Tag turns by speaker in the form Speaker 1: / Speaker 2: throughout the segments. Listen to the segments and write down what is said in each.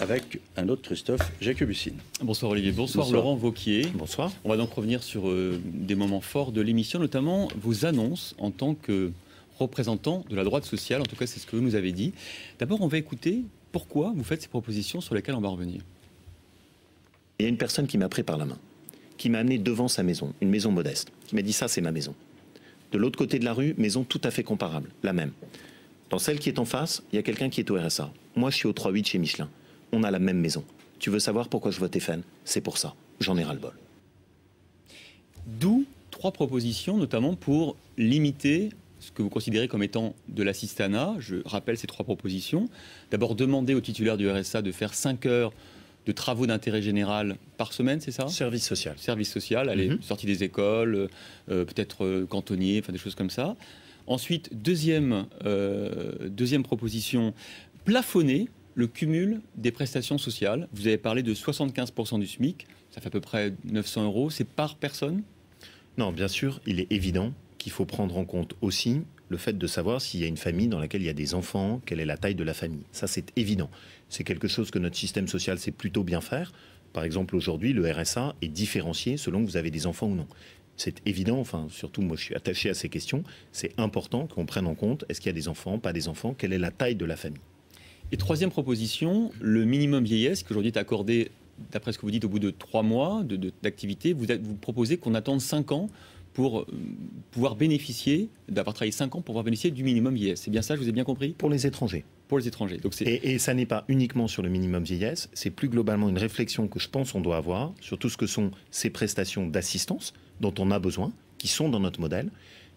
Speaker 1: avec un autre Christophe Jacobucine.
Speaker 2: Bonsoir Olivier, bonsoir Laurent Wauquiez.
Speaker 1: Bonsoir.
Speaker 2: On va donc revenir sur des moments forts de l'émission, notamment vos annonces en tant que représentant de la droite sociale, en tout cas c'est ce que vous nous avez dit. D'abord on va écouter pourquoi vous faites ces propositions sur lesquelles on va revenir.
Speaker 3: Il y a une personne qui m'a pris par la main, qui m'a amené devant sa maison, une maison modeste, qui m'a dit ça c'est ma maison. De l'autre côté de la rue, maison tout à fait comparable, la même. Dans celle qui est en face, il y a quelqu'un qui est au RSA. Moi je suis au 3-8 chez Michelin. On a la même maison. Tu veux savoir pourquoi je vote FN? C'est pour ça. J'en ai ras-le-bol.
Speaker 2: D'où 3 propositions, notamment pour limiter ce que vous considérez comme étant de l'assistanat. Je rappelle ces 3 propositions. D'abord, demander aux titulaires du RSA de faire 5 heures de travaux d'intérêt général par semaine, c'est ça?
Speaker 3: Service social.
Speaker 2: Service social, allez, sortie des écoles, peut-être cantonnier, enfin des choses comme ça. Ensuite, deuxième proposition, plafonner le cumul des prestations sociales. Vous avez parlé de 75% du SMIC, ça fait à peu près 900 €. C'est par personne?
Speaker 3: Non, bien sûr, il est évident qu'il faut prendre en compte aussi le fait de savoir s'il y a une famille dans laquelle il y a des enfants, quelle est la taille de la famille. Ça, c'est évident. C'est quelque chose que notre système social sait plutôt bien faire. Par exemple, aujourd'hui, le RSA est différencié selon que vous avez des enfants ou non. C'est évident, enfin, surtout moi je suis attaché à ces questions, c'est important qu'on prenne en compte, est-ce qu'il y a des enfants, pas des enfants, quelle est la taille de la famille.
Speaker 2: Et troisième proposition, le minimum vieillesse, qui aujourd'hui est accordé, d'après ce que vous dites, au bout de 3 mois d'activité, vous proposez qu'on attende 5 ans pour pouvoir bénéficier, d'avoir travaillé 5 ans pour pouvoir bénéficier du minimum vieillesse. C'est bien ça, je vous ai bien compris?
Speaker 3: Pour les étrangers.
Speaker 2: Pour les étrangers. Donc
Speaker 3: et ça n'est pas uniquement sur le minimum vieillesse, c'est plus globalement une réflexion que je pense qu'on doit avoir sur tout ce que sont ces prestations d'assistance dont on a besoin, qui sont dans notre modèle.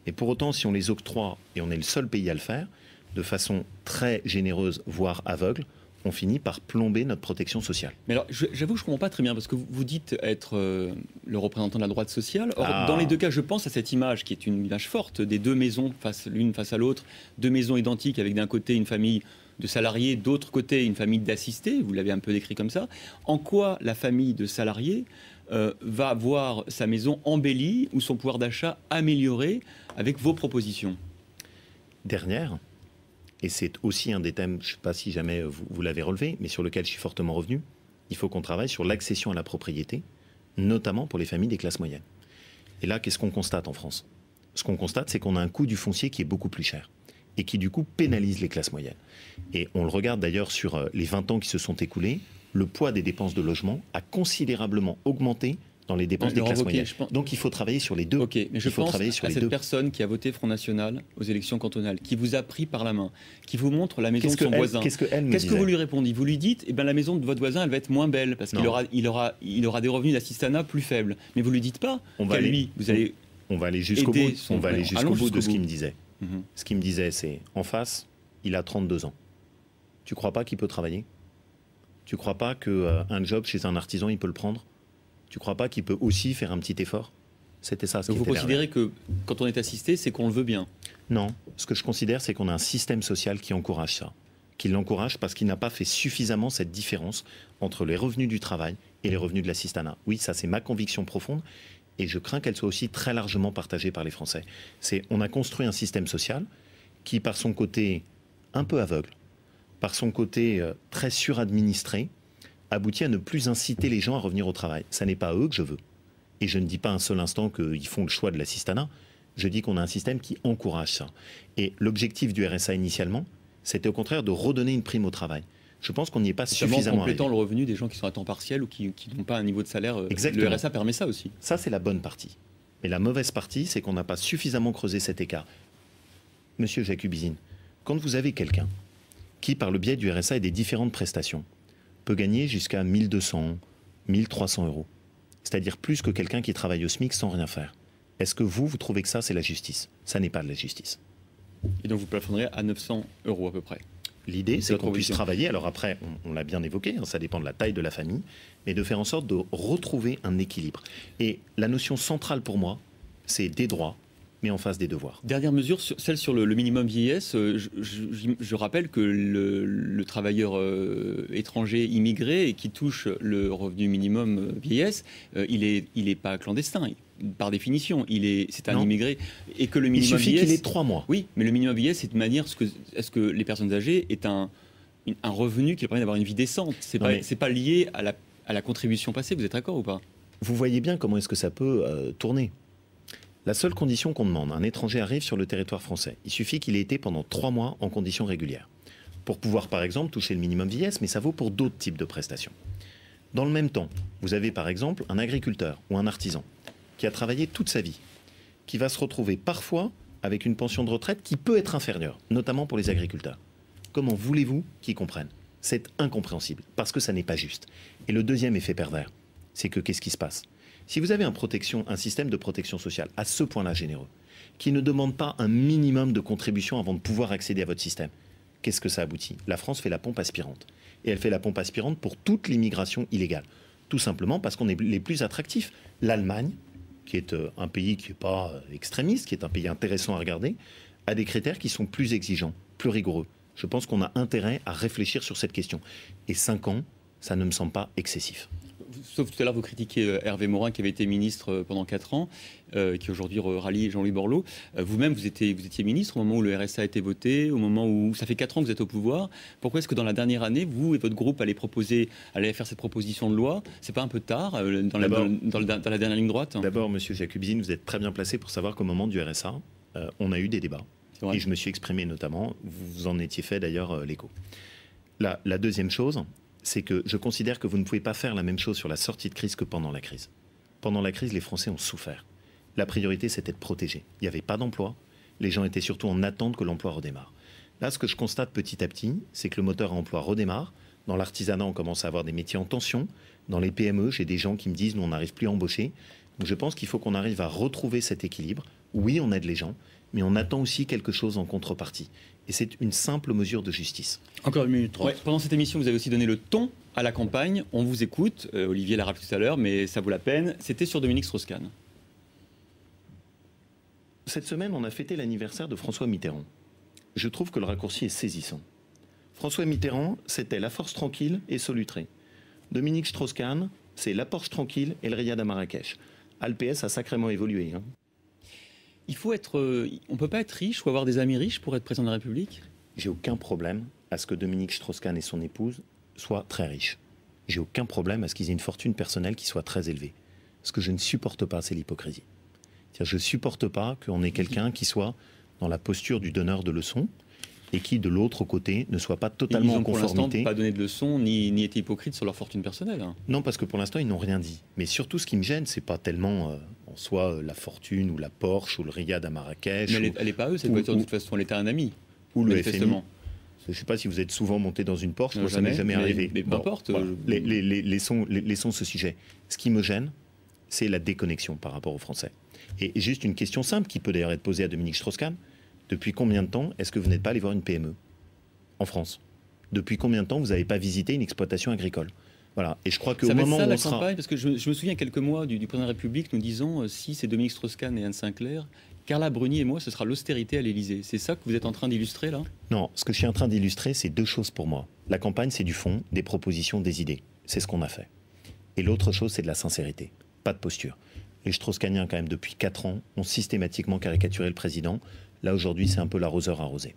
Speaker 3: Et pour autant, si on les octroie, et on est le seul pays à le faire, de façon très généreuse, voire aveugle, on finit par plomber notre protection sociale.
Speaker 2: Mais alors, j'avoue que je ne comprends pas très bien, parce que vous dites être le représentant de la droite sociale. Or, dans les deux cas, je pense à cette image, qui est une image forte, des 2 maisons l'une face à l'autre, 2 maisons identiques, avec d'un côté une famille de salariés, d'autre côté une famille d'assistés, vous l'avez un peu décrit comme ça. En quoi la famille de salariés va voir sa maison embellie ou son pouvoir d'achat amélioré avec vos propositions?
Speaker 3: Dernière, et c'est aussi un des thèmes, je ne sais pas si jamais vous l'avez relevé, mais sur lequel je suis fortement revenu, il faut qu'on travaille sur l'accession à la propriété, notamment pour les familles des classes moyennes. Et là, qu'est-ce qu'on constate en France? Ce qu'on constate, c'est qu'on a un coût du foncier qui est beaucoup plus cher et qui, du coup, pénalise les classes moyennes. Et on le regarde d'ailleurs sur les 20 ans qui se sont écoulés, le poids des dépenses de logement a considérablement augmenté dans les dépenses des classes moyennes. Donc il faut travailler sur les deux.
Speaker 2: Ok, mais je pense à cette personne qui a voté Front National aux élections cantonales, qui vous a pris par la main, qui vous montre la maison de son voisin.
Speaker 3: Qu'est-ce que
Speaker 2: vous lui répondez? Vous lui dites, eh ben, la maison de votre voisin, elle va être moins belle, parce qu'il aura des revenus d'assistanat plus faibles. Mais vous lui dites pas qu'à lui, vous allez
Speaker 3: on va aller jusqu'au bout. On va aller jusqu'au bout de ce qu'il me disait. Ce qu'il me disait, c'est, en face, il a 32 ans. Tu crois pas qu'il peut travailler? Tu crois pas qu'un job chez un artisan, il peut le prendre? Tu crois pas qu'il peut aussi faire un petit effort? C'était ça.
Speaker 2: Donc vous considérez que quand on est assisté, c'est qu'on le veut bien?
Speaker 3: Non. Ce que je considère, c'est qu'on a un système social qui encourage ça. Qui l'encourage parce qu'il n'a pas fait suffisamment cette différence entre les revenus du travail et les revenus de l'assistanat. Oui, ça c'est ma conviction profonde et je crains qu'elle soit aussi très largement partagée par les Français. On a construit un système social qui, par son côté un peu aveugle, par son côté très suradministré, aboutit à ne plus inciter les gens à revenir au travail. Ça n'est pas eux que je veux. Et je ne dis pas un seul instant qu'ils font le choix de l'assistanat. Je dis qu'on a un système qui encourage ça. Et l'objectif du RSA initialement, c'était au contraire de redonner une prime au travail. Je pense qu'on n'y est pas suffisamment
Speaker 2: arrivé. En complétant le revenu des gens qui sont à temps partiel ou qui n'ont pas un niveau de salaire.
Speaker 3: Exactement.
Speaker 2: Le RSA permet ça aussi.
Speaker 3: Ça, c'est la bonne partie. Mais la mauvaise partie, c'est qu'on n'a pas suffisamment creusé cet écart. Monsieur Jacobusin, quand vous avez quelqu'un qui, par le biais du RSA et des différentes prestations, peut gagner jusqu'à 1 200, 1 300 €. C'est-à-dire plus que quelqu'un qui travaille au SMIC sans rien faire. Est-ce que vous trouvez que ça, c'est la justice? Ça n'est pas de la justice.
Speaker 2: Et donc vous plafonnerez à 900 € à peu près?
Speaker 3: L'idée, c'est qu'on puisse travailler. Alors après, on l'a bien évoqué, hein, ça dépend de la taille de la famille, mais de faire en sorte de retrouver un équilibre. Et la notion centrale pour moi, c'est des droits, mais en face des devoirs.
Speaker 2: Dernière mesure, celle sur le minimum vieillesse. Je rappelle que le travailleur étranger immigré et qui touche le revenu minimum vieillesse, il est pas clandestin. Par définition, c'est un immigré. Et que le minimum
Speaker 3: il suffit
Speaker 2: vieillesse,
Speaker 3: qu'il ait 3 mois.
Speaker 2: Oui, mais le minimum vieillesse, c'est de manière à ce que les personnes âgées aient un revenu qui leur permet d'avoir une vie décente. C'est pas lié à la contribution passée. Vous êtes d'accord ou pas?
Speaker 3: Vous voyez bien comment est-ce que ça peut tourner. La seule condition qu'on demande, un étranger arrive sur le territoire français. Il suffit qu'il ait été pendant 3 mois en conditions régulières. Pour pouvoir, par exemple, toucher le minimum vieillesse, mais ça vaut pour d'autres types de prestations. Dans le même temps, vous avez, par exemple, un agriculteur ou un artisan qui a travaillé toute sa vie, qui va se retrouver parfois avec une pension de retraite qui peut être inférieure, notamment pour les agriculteurs. Comment voulez-vous qu'ils comprennent? C'est incompréhensible, parce que ça n'est pas juste. Et le deuxième effet pervers, c'est que qu'est-ce qui se passe? Si vous avez un système de protection sociale à ce point-là généreux, qui ne demande pas un minimum de contribution avant de pouvoir accéder à votre système, qu'est-ce que ça aboutit? La France fait la pompe aspirante. Et elle fait la pompe aspirante pour toute l'immigration illégale. Tout simplement parce qu'on est les plus attractifs. L'Allemagne, qui est un pays qui n'est pas extrémiste, qui est un pays intéressant à regarder, a des critères qui sont plus exigeants, plus rigoureux. Je pense qu'on a intérêt à réfléchir sur cette question. Et 5 ans, ça ne me semble pas excessif.
Speaker 2: Sauf tout à l'heure, vous critiquez Hervé Morin, qui avait été ministre pendant 4 ans, qui aujourd'hui rallie Jean-Louis Borloo. Vous-même, vous étiez ministre au moment où le RSA a été voté, au moment où ça fait 4 ans que vous êtes au pouvoir. Pourquoi est-ce que dans la dernière année, vous et votre groupe allez faire cette proposition de loi? C'est pas un peu tard dans la dernière ligne droite?
Speaker 3: D'abord, Monsieur Jacobusine, vous êtes très bien placé pour savoir qu'au moment du RSA, on a eu des débats. Et je me suis exprimé notamment, vous en étiez fait d'ailleurs l'écho. La deuxième chose, c'est que je considère que vous ne pouvez pas faire la même chose sur la sortie de crise que pendant la crise. Pendant la crise, les Français ont souffert. La priorité, c'était de protéger. Il n'y avait pas d'emploi. Les gens étaient surtout en attente que l'emploi redémarre. Là, ce que je constate petit à petit, c'est que le moteur à emploi redémarre. Dans l'artisanat, on commence à avoir des métiers en tension. Dans les PME, j'ai des gens qui me disent « nous, on n'arrive plus à embaucher ». Donc je pense qu'il faut qu'on arrive à retrouver cet équilibre. Oui, on aide les gens, mais on attend aussi quelque chose en contrepartie. Et c'est une simple mesure de justice.
Speaker 1: Encore 1 minute 30.
Speaker 2: Ouais, pendant cette émission, vous avez aussi donné le ton à la campagne. On vous écoute. Olivier l'a rappelé tout à l'heure, mais ça vaut la peine. C'était sur Dominique Strauss-Kahn.
Speaker 3: Cette semaine, on a fêté l'anniversaire de François Mitterrand. Je trouve que le raccourci est saisissant. François Mitterrand, c'était la force tranquille et solutrée. Dominique Strauss-Kahn, c'est la Porsche tranquille et le riad à Marrakech. Alps a sacrément évolué.
Speaker 2: On ne peut pas être riche ou avoir des amis riches pour être président de la République?
Speaker 3: J'ai aucun problème à ce que Dominique Strauss-Kahn et son épouse soient très riches. J'ai aucun problème à ce qu'ils aient une fortune personnelle qui soit très élevée. Ce que je ne supporte pas, c'est l'hypocrisie. Je ne supporte pas qu'on ait quelqu'un qui soit dans la posture du donneur de leçons et qui, de l'autre côté, ne soit pas totalement en conformité.
Speaker 2: Pour l'instant, pas donné de leçons ni été hypocrite sur leur fortune personnelle.
Speaker 3: Non, parce que pour l'instant, ils n'ont rien dit. Mais surtout, ce qui me gêne, c'est pas tellement en soi la fortune ou la Porsche ou le riad à Marrakech.
Speaker 2: Mais elle n'est pas eux, cette voiture, de toute façon. Elle était un ami.
Speaker 3: Ou le FMI. Je ne sais pas si vous êtes souvent monté dans une Porsche, moi ça m'est jamais arrivé.
Speaker 2: Mais peu importe.
Speaker 3: Voilà. Laissons ce sujet. Ce qui me gêne, c'est la déconnexion par rapport aux Français. Et juste une question simple qui peut d'ailleurs être posée à Dominique Strauss-Kahn. Depuis combien de temps est-ce que vous n'êtes pas allé voir une PME en France? Depuis combien de temps vous n'avez pas visité une exploitation agricole? Voilà. Et je crois qu'au moment où on sera...
Speaker 2: campagne, parce que je me souviens quelques mois du président de la République nous disant si c'est Dominique Strauss-Kahn et Anne Sinclair, Carla Bruni et moi, ce sera l'austérité à l'Élysée. C'est ça que vous êtes en train d'illustrer là?
Speaker 3: Non, ce que je suis en train d'illustrer, c'est 2 choses pour moi. La campagne, c'est du fond, des propositions, des idées. C'est ce qu'on a fait. Et l'autre chose, c'est de la sincérité. Pas de posture. Les Strauss-Kahniens, quand même, depuis 4 ans, ont systématiquement caricaturé le président. Là, aujourd'hui, c'est un peu l'arroseur arrosé.